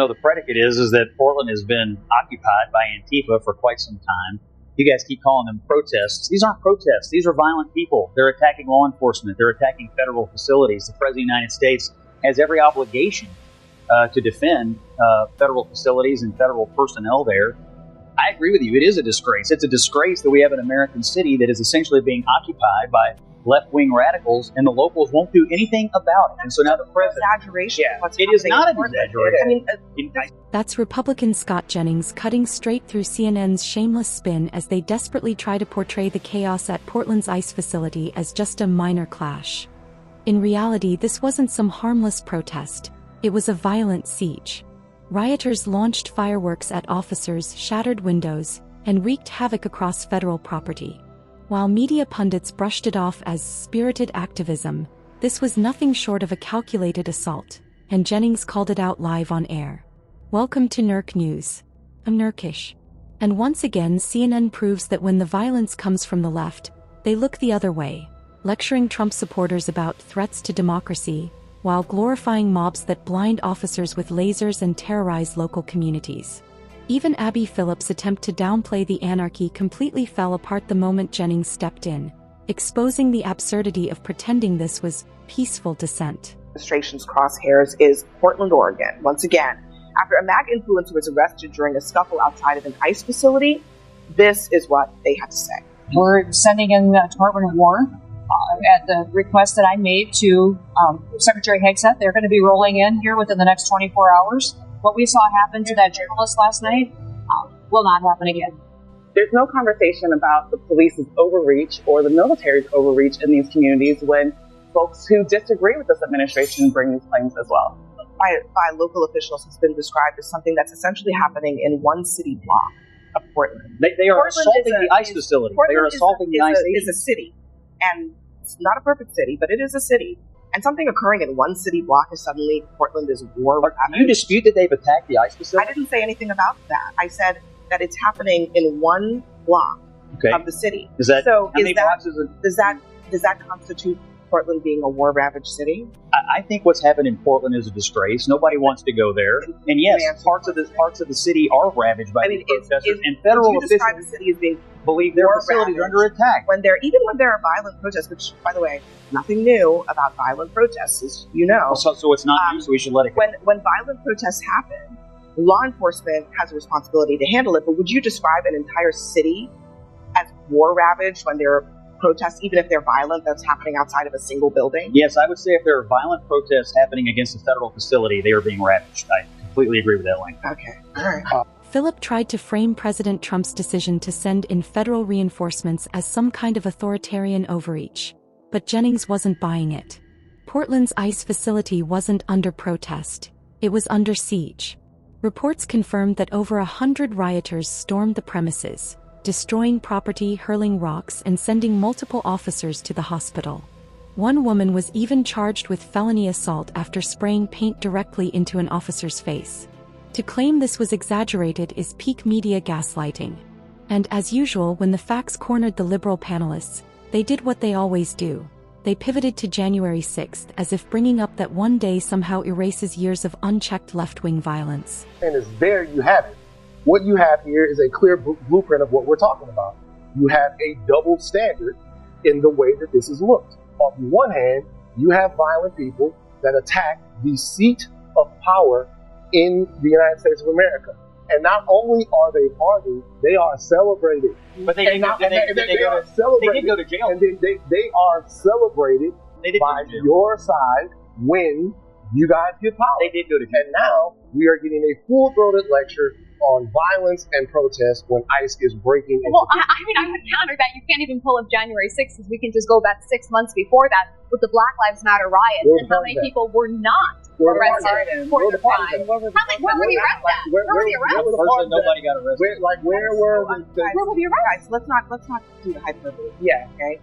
know, the predicate is that Portland has been occupied by Antifa for quite some time. You guys keep calling them protests. These aren't protests. These are violent people. They're attacking law enforcement. They're attacking federal facilities. The President of the United States has every obligation to defend federal facilities and federal personnel there. I agree with you. It is a disgrace. It's a disgrace that we have an American city that is essentially being occupied by left-wing radicals, and the locals won't do anything about it. And so now the president... Exaggeration. Yeah, it is not an exaggeration. That's Republican Scott Jennings cutting straight through CNN's shameless spin as they desperately try to portray the chaos at Portland's ICE facility as just a minor clash. In reality, this wasn't some harmless protest. It was a violent siege. Rioters launched fireworks at officers, shattered windows, and wreaked havoc across federal property. While media pundits brushed it off as spirited activism, this was nothing short of a calculated assault, and Jennings called it out live on air. Welcome to NERC News. I'm Nerkish. And once again, CNN proves that when the violence comes from the left, they look the other way, lecturing Trump supporters about threats to democracy, while glorifying mobs that blind officers with lasers and terrorize local communities. Even Abby Phillips' attempt to downplay the anarchy completely fell apart the moment Jennings stepped in, exposing the absurdity of pretending this was peaceful dissent. Administration's crosshairs is Portland, Oregon. Once again, after a MAG influencer was arrested during a scuffle outside of an ICE facility, this is what they had to say. We're sending in the Department of War at the request that I made to Secretary Hegseth. They're going to be rolling in here within the next 24 hours. What we saw happen to that journalist last night will not happen again. There's no conversation about the police's overreach or the military's overreach in these communities when folks who disagree with this administration bring these claims as well. By local officials has been described as something that's essentially happening in one city block of Portland. They are assaulting the ICE facility. They are assaulting the ICE facility. Is a city, and it's not a perfect city, but it is a city. And something occurring in one city block is suddenly Portland is war. Do you dispute that they've attacked the ICE facility? I didn't say anything about that. I said that it's happening in one block of the city. Does that constitute Portland being a war-ravaged city? I think what's happened in Portland is a disgrace. Nobody wants to go there. And yes, parts of the city are ravaged by these protesters. And federal officials describe the city as being believe their facilities are under attack. When there are violent protests, which, by the way, nothing new about violent protests, as you know. So it's not new, so we should let it go. When violent protests happen, law enforcement has a responsibility to handle it. But would you describe an entire city as war-ravaged when there are protests, even if they're violent, that's happening outside of a single building? Yes, I would say if there are violent protests happening against a federal facility, they are being ravaged. I completely agree with that, Lane. Okay. All right. Philip tried to frame President Trump's decision to send in federal reinforcements as some kind of authoritarian overreach. But Jennings wasn't buying it. Portland's ICE facility wasn't under protest. It was under siege. Reports confirmed that over 100 rioters stormed the premises, destroying property, hurling rocks, and sending multiple officers to the hospital. One woman was even charged with felony assault after spraying paint directly into an officer's face. To claim this was exaggerated is peak media gaslighting. And as usual, when the facts cornered the liberal panelists, they did what they always do. They pivoted to January 6th as if bringing up that one day somehow erases years of unchecked left-wing violence. And it's there you have it. What you have here is a clear blueprint of what we're talking about. You have a double standard in the way that this is looked. On one hand, you have violent people that attack the seat of power in the United States of America. And not only are they partying, they are celebrated. But they did go to jail. And they are celebrated by your side when you guys get power. They did go to jail. And now we are getting a full-throated lecture on violence and protest when ICE is breaking into I would counter that. You can't even pull up January 6th because we can just go back 6 months before that with the Black Lives Matter riots and how many people were not arrested for the crime. Where were the arrests at? Where were the arrests? Nobody got arrested. Where were the arrests? Let's not do the hyperbole. Yeah, okay.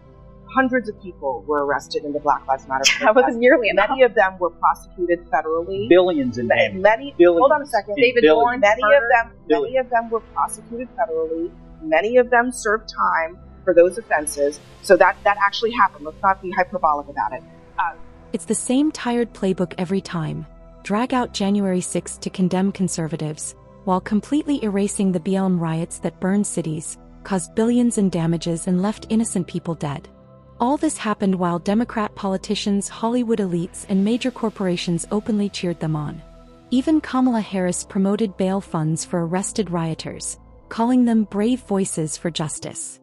Hundreds of people were arrested in the Black Lives Matter protest. That was nearly enough. Many of them were prosecuted federally. Billions in damage. Hold on a second. David Warren. Many of them were prosecuted federally. Many of them served time for those offenses. So that actually happened. Let's not be hyperbolic about it. It's the same tired playbook every time. drag out January 6 to condemn conservatives, while completely erasing the BLM riots that burned cities, caused billions in damages and left innocent people dead. All this happened while Democrat politicians, Hollywood elites, and major corporations openly cheered them on. Even Kamala Harris promoted bail funds for arrested rioters, calling them brave voices for justice.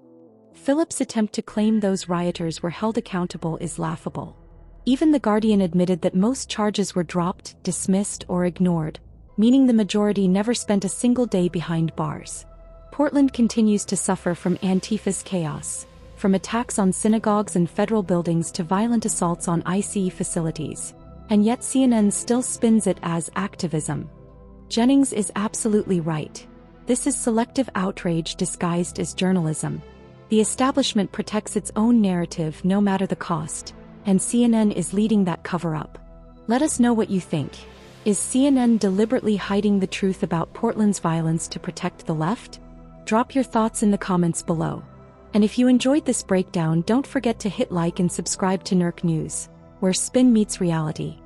Phillips' attempt to claim those rioters were held accountable is laughable. Even The Guardian admitted that most charges were dropped, dismissed, or ignored, meaning the majority never spent a single day behind bars. Portland continues to suffer from Antifa's chaos, from attacks on synagogues and federal buildings to violent assaults on ICE facilities, and yet CNN still spins it as activism. Jennings is absolutely right. This is selective outrage disguised as journalism. The establishment protects its own narrative no matter the cost, and CNN is leading that cover-up. Let us know what you think. Is CNN deliberately hiding the truth about Portland's violence to protect the left? Drop your thoughts in the comments below. And if you enjoyed this breakdown, don't forget to hit like and subscribe to NERC News, where spin meets reality.